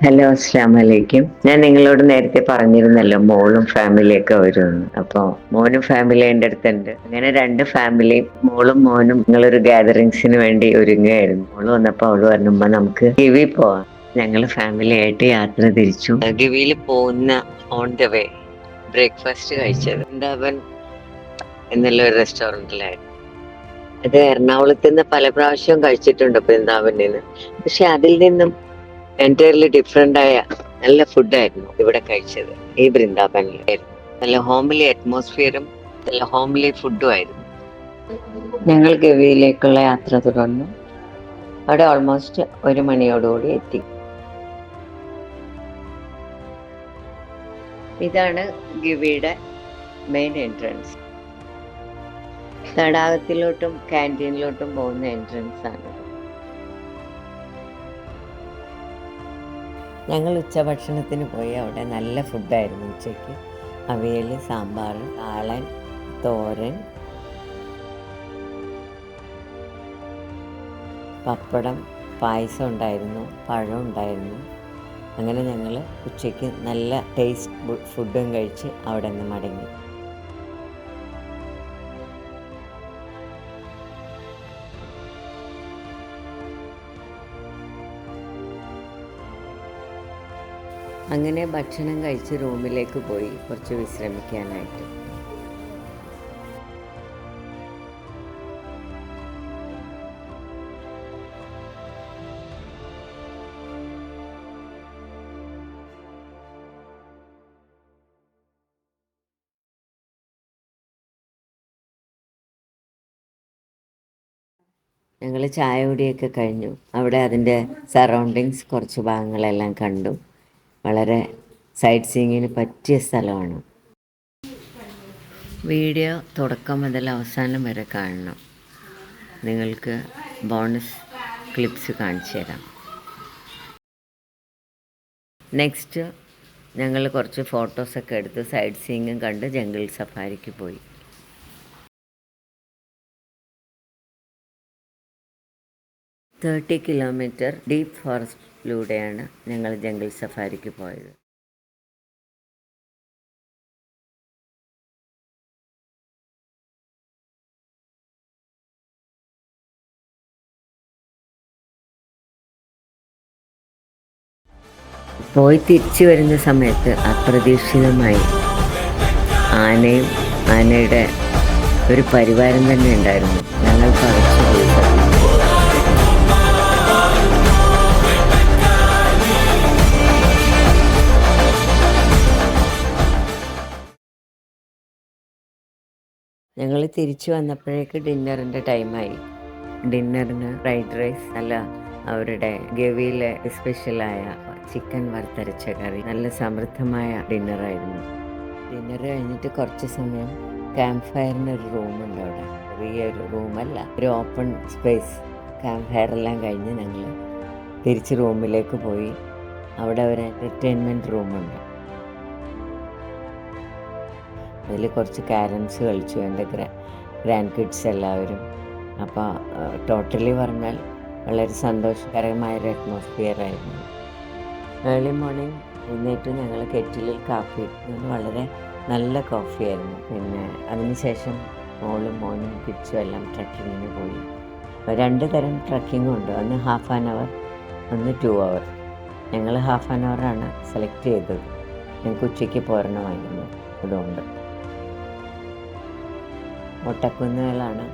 Hello, അസ്സാം വലൈക്കും. ഞാൻ നിങ്ങളോട് നേരത്തെ പറഞ്ഞിരുന്നല്ലോ മോളും ഫാമിലിയൊക്കെ വരുമെന്ന്. അപ്പോൾ മോനും ഫാമിലി എൻ്റെ അടുത്തുണ്ട്. അങ്ങനെ രണ്ട് ഫാമിലിയും മോളും മോനും ഞങ്ങളൊരു ഗാദറിങ്സിന് വേണ്ടി ഒരുങ്ങുകയായിരുന്നു. മോള് വന്നപ്പോൾ അവള് പറഞ്ഞു, ഉമ്മ നമുക്ക് ഗവി പോവാം. ഞങ്ങൾ ഫാമിലി ആയിട്ട് യാത്ര തിരിച്ചു. ഗവിയിൽ പോകുന്ന ഓൺ ദ വേ ബ്രേക്ക്ഫാസ്റ്റ് കഴിച്ചത് വൃന്ദാവൻ എന്നുള്ള ഒരു റെസ്റ്റോറൻറ്റിലായിരുന്നു. അത് എറണാകുളത്ത് നിന്ന് പല പ്രാവശ്യവും കഴിച്ചിട്ടുണ്ട് വൃന്ദാവനിൽ നിന്ന്. പക്ഷെ അതിൽ നിന്നും എൻറ്റയർലി ഡിഫറെന്റ് ആയ നല്ല ഫുഡായിരുന്നു ഇവിടെ കഴിച്ചത്. ഈ വൃന്ദാവനിലായിരുന്നു. നല്ല ഹോംലി അറ്റ്മോസ്ഫിയറും നല്ല ഹോംലി ഫുഡും ആയിരുന്നു. ഞങ്ങൾ ഗവിയിലേക്കുള്ള യാത്ര തുടർന്നു. അവിടെ ഓൾമോസ്റ്റ് 1 മണിയോടുകൂടി എത്തി. ഇതാണ് ഗവിയുടെ മെയിൻ എൻട്രൻസ്. തടാകത്തിലോട്ടും ക്യാൻറ്റീനിലോട്ടും പോകുന്ന എൻട്രൻസ് ആണ്. ഞങ്ങൾ ഉച്ചഭക്ഷണത്തിന് പോയി. അവിടെ നല്ല ഫുഡായിരുന്നു ഉച്ചയ്ക്ക്. അവിയൽ, സാമ്പാർ, കാളൻ, തോരൻ, പപ്പടം, പായസം ഉണ്ടായിരുന്നു, പഴം ഉണ്ടായിരുന്നു. അങ്ങനെ ഞങ്ങൾ ഉച്ചയ്ക്ക് നല്ല ടേസ്റ്റ് ഫുഡും കഴിച്ച് അവിടെ നിന്ന് മടങ്ങി. അങ്ങനെ ഭക്ഷണം കഴിച്ച് റൂമിലേക്ക് പോയി കുറച്ച് വിശ്രമിക്കാനായിട്ട്. ഞങ്ങൾ ചായ കുടിയൊക്കെ കഴിഞ്ഞു. അവിടെ അതിൻ്റെ സറൗണ്ടിങ്സ് കുറച്ച് ഭാഗങ്ങളെല്ലാം കണ്ടു. വളരെ സൈറ്റ് സീയിങ്ങിന് പറ്റിയ സ്ഥലമാണ്. വീഡിയോ തുടക്കം മുതൽ അവസാനം വരെ കാണണം. നിങ്ങൾക്ക് ബോണസ് ക്ലിപ്സ് കാണിച്ചു തരാം. നെക്സ്റ്റ് ഞങ്ങൾ കുറച്ച് ഫോട്ടോസൊക്കെ എടുത്ത് സൈറ്റ് സീയിങ്ങും കണ്ട് ജംഗിൾ സഫാരിക്ക് പോയി. തേർട്ടി കിലോമീറ്റർ ഡീപ്പ് ഫോറസ്റ്റിലൂടെയാണ് ഞങ്ങൾ ജംഗിൾ സഫാരിക്ക് പോയത്. പോയി തിരിച്ചു വരുന്ന സമയത്ത് അപ്രതീക്ഷിതമായി ആനയും ആനയുടെ ഒരു പരിവാരം തന്നെ ഉണ്ടായിരുന്നു. ഞങ്ങൾ പറിച്ചു പോയി. ഞങ്ങൾ തിരിച്ചു വന്നപ്പോഴേക്ക് ഡിന്നറിൻ്റെ ടൈമായി. ഡിന്നറിന് ഫ്രൈഡ് റൈസ്, നല്ല അവരുടെ ഗവിയിലെ സ്പെഷ്യലായ ചിക്കൻ വറുത്തരച്ച കറി, നല്ല സമൃദ്ധമായ ഡിന്നറായിരുന്നു. ഡിന്നർ കഴിഞ്ഞിട്ട് കുറച്ച് സമയം ക്യാമ്പ് ഫയറിനൊരു റൂമുണ്ട് അവിടെ. ചെറിയൊരു റൂമല്ല, ഒരു ഓപ്പൺ സ്പേസ്. ക്യാമ്പ് ഫയറെല്ലാം കഴിഞ്ഞ് ഞങ്ങൾ തിരിച്ച് റൂമിലേക്ക് പോയി. അവിടെ ഒരു എൻ്റർടൈൻമെൻറ്റ് റൂമുണ്ട്. അതിൽ കുറച്ച് ക്യാരംസ് കളിച്ചു എൻ്റെ ഗ്രാൻഡ് കിഡ്സ് എല്ലാവരും. അപ്പോൾ ടോട്ടലി പറഞ്ഞാൽ വളരെ സന്തോഷകരമായൊരു അറ്റ്മോസ്ഫിയർ ആയിരുന്നു. ഏർലി മോർണിംഗ് എഴുന്നേറ്റ് ഞങ്ങൾ കെറ്റിലിൽ കാപ്പി ഇട്ടു. വളരെ നല്ല കോഫിയായിരുന്നു. പിന്നെ അതിനുശേഷം മോളും മോനും കിഡ്സും എല്ലാം ട്രക്കിങ്ങിന് പോയി. 2 തരം ട്രക്കിങ്ങും ഉണ്ട്. ഒന്ന് 1/2 hour, ഒന്ന് 2 hour. ഞങ്ങൾ 1/2 hour സെലക്ട് ചെയ്തത്. ഞങ്ങൾക്ക് ഉച്ചയ്ക്ക് പോരണമായിരുന്നു. അതുകൊണ്ട് മൊട്ടക്കുന്നുകളാണ്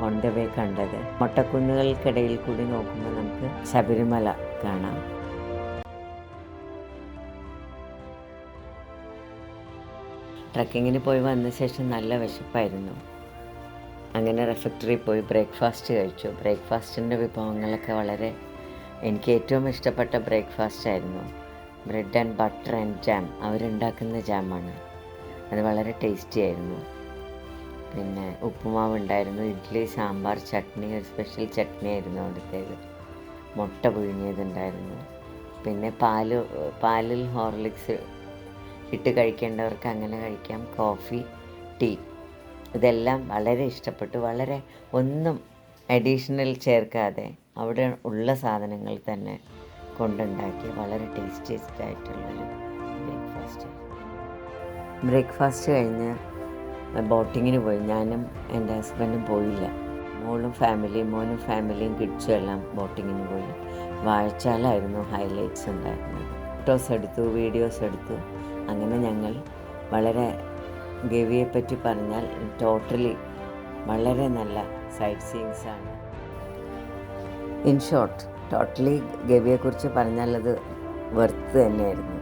ഓൺ ദ വേ കണ്ടത്. മൊട്ടക്കുന്നുകൾക്കിടയിൽ കൂടി നോക്കുമ്പോൾ നമുക്ക് ശബരിമല കാണാം. ട്രക്കിങ്ങിന് പോയി വന്ന ശേഷം നല്ല വിശപ്പായിരുന്നു. അങ്ങനെ റെഫക്ടറി പോയി ബ്രേക്ക്ഫാസ്റ്റ് കഴിച്ചു. ബ്രേക്ക്ഫാസ്റ്റിൻ്റെ വിഭവങ്ങളൊക്കെ എനിക്ക് ഏറ്റവും ഇഷ്ടപ്പെട്ട ബ്രേക്ക്ഫാസ്റ്റ് ആയിരുന്നു. Bread and butter and jam. അവരുണ്ടാക്കുന്ന ജാമാണ്. അത് വളരെ ടേസ്റ്റി ആയിരുന്നു. പിന്നെ ഉപ്പുമാവ് ഉണ്ടായിരുന്നു, ഇഡ്ഡലി, സാമ്പാർ, ചട്നി, ഒരു സ്പെഷ്യൽ ചട്നി ആയിരുന്നു അവിടുത്തേത്. മുട്ട പുഴുങ്ങിയതുണ്ടായിരുന്നു. പിന്നെ പാലിൽ ഹോർലിക്സ് ഇട്ട് കഴിക്കേണ്ടവർക്ക് അങ്ങനെ കഴിക്കാം. കോഫി, ടീ, ഇതെല്ലാം വളരെ ഇഷ്ടപ്പെട്ടു. ഒന്നും അഡീഷണൽ ചേർക്കാതെ അവിടെ ഉള്ള സാധനങ്ങൾ തന്നെ കൊണ്ടുണ്ടാക്കിയ വളരെ ടേസ്റ്റിയസ്റ്റ് ആയിട്ടുള്ളൊരു ബ്രേക്ക്ഫാസ്റ്റ് കഴിഞ്ഞ് ബോട്ടിങ്ങിന് പോയി. ഞാനും എൻ്റെ ഹസ്ബൻഡും പോയില്ല. മോനും ഫാമിലിയും കിഡ്സും എല്ലാം ബോട്ടിങ്ങിന് പോയി. വാഴച്ചാലായിരുന്നു ഹൈലൈറ്റ്സ് ഉണ്ടായിരുന്നത്. ഫോട്ടോസ് എടുത്തു, വീഡിയോസ് എടുത്തു. അങ്ങനെ ഞങ്ങൾ വളരെ ഗവിയെപ്പറ്റി പറഞ്ഞാൽ ടോട്ടലി വളരെ നല്ല സൈറ്റ് സീയിങ്സാണ്. ഇൻ ഷോർട്ട്, ടോട്ടലി ഗവിയെക്കുറിച്ച് പറഞ്ഞാൽ അത് വെർത്ത് തന്നെയായിരുന്നു.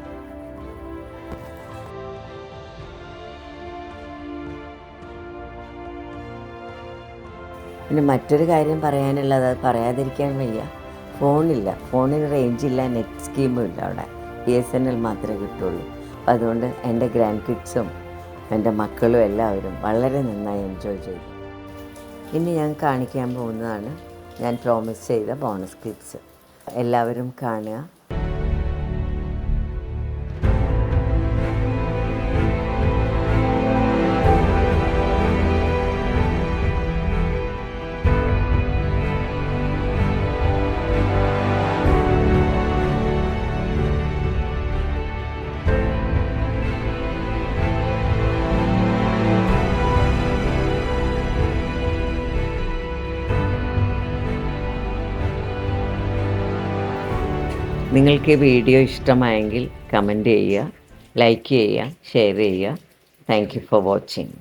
പിന്നെ മറ്റൊരു കാര്യം പറയാനുള്ളത്, അത് പറയാതിരിക്കാൻ വയ്യ, ഫോണിന് റേഞ്ചില്ല, നെറ്റ് സ്കീമും ഇല്ല അവിടെ. BSNL മാത്രമേ കിട്ടുള്ളൂ. അപ്പം അതുകൊണ്ട് എൻ്റെ ഗ്രാൻഡ് കിഡ്സും എൻ്റെ മക്കളും എല്ലാവരും വളരെ നന്നായി എൻജോയ് ചെയ്തു. ഇനി ഞാൻ കാണിക്കാൻ പോകുന്നതാണ് ഞാൻ പ്രോമിസ് ചെയ്ത ബോണസ് ക്ലിപ്സ്. എല്ലാവരും കാണുക. നിങ്ങൾക്ക് ഈ വീഡിയോ ഇഷ്ടമായെങ്കിൽ കമൻറ്റ് ചെയ്യുക, ലൈക്ക് ചെയ്യുക, ഷെയർ ചെയ്യുക. Thank you for watching.